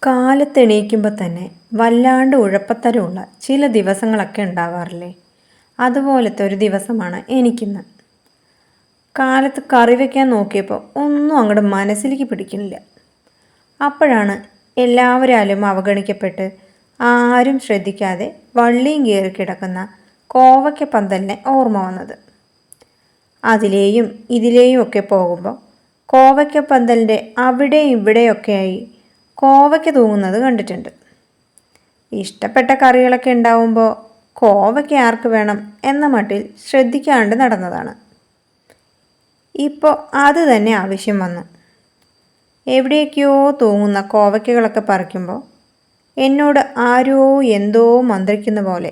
കാലത്തെണീക്കുമ്പോൾ തന്നെ വല്ലാണ്ട് ഉഴപ്പത്തരമുള്ള ചില ദിവസങ്ങളൊക്കെ ഉണ്ടാവാറില്ലേ? അതുപോലത്തെ ഒരു ദിവസമാണ് എനിക്കിന്ന്. കാലത്ത് കറി വയ്ക്കാൻ നോക്കിയപ്പോൾ ഒന്നും അങ്ങോട്ട് മനസ്സിലേക്ക് പിടിക്കുന്നില്ല. അപ്പോഴാണ് എല്ലാവരാലും അവഗണിക്കപ്പെട്ട് ആരും ശ്രദ്ധിക്കാതെ വള്ളിയും കയറി കിടക്കുന്ന കോവയ്ക്ക പന്തലിനെ ഓർമ്മ വന്നത്. അതിലെയും ഇതിലെയും ഒക്കെ പോകുമ്പോൾ കോവയ്ക്ക പന്തലിൻ്റെ അവിടെയും ഇവിടെയൊക്കെയായി കോവയ്ക്ക തൂങ്ങുന്നത് കണ്ടിട്ടുണ്ട്. ഇഷ്ടപ്പെട്ട കറികളൊക്കെ ഉണ്ടാവുമ്പോൾ കോവയ്ക്ക ആർക്ക് വേണം എന്ന മട്ടിൽ ശ്രദ്ധിക്കാണ്ട് നടന്നതാണ്. ഇപ്പോൾ അത് തന്നെ ആവശ്യം വന്നു. എവിടേക്കോ തൂങ്ങുന്ന കോവയ്ക്കകളൊക്കെ പറിക്കുമ്പോൾ എന്നോട് ആരോ എന്തോ മന്ത്രിക്കുന്ന പോലെ,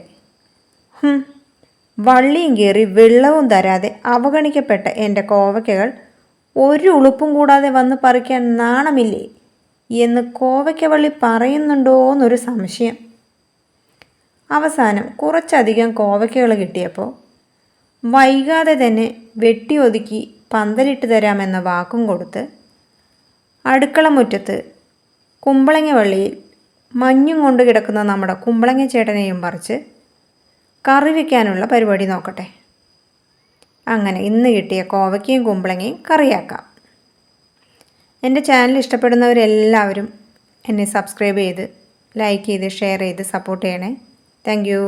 വള്ളിയും കയറി വെള്ളവും തരാതെ അവഗണിക്കപ്പെട്ട എൻ്റെ കോവയ്ക്കകൾ ഒരു ഉളുപ്പും കൂടാതെ വന്ന് പറിക്കാൻ നാണമില്ലേ എന്ന് കോവയ്ക്കവള്ളി പറയുന്നുണ്ടോയെന്നൊരു സംശയം. അവസാനം കുറച്ചധികം കോവയ്ക്കകൾ കിട്ടിയപ്പോൾ വൈകാതെ തന്നെ വെട്ടി ഒതുക്കി പന്തലിട്ട് തരാമെന്ന വാക്കും കൊടുത്ത് അടുക്കള മുറ്റത്ത് കുമ്പളങ്ങ വള്ളിയിൽ മഞ്ഞും കൊണ്ട് കിടക്കുന്ന നമ്മുടെ കുമ്പളങ്ങ ചേട്ടനെയും പറിച്ച് കറി വയ്ക്കാനുള്ള പരിപാടി നോക്കട്ടെ. അങ്ങനെ ഇന്ന് കിട്ടിയ കോവയ്ക്കയും കുമ്പളങ്ങയും കറിയാക്കാം. എൻ്റെ ചാനൽ ഇഷ്ടപ്പെടുന്നവരെല്ലാവരും എന്നെ സബ്സ്ക്രൈബ് ചെയ്ത് ലൈക്ക് ചെയ്ത് ഷെയർ ചെയ്ത് സപ്പോർട്ട് ചെയ്യണേ. Thank you.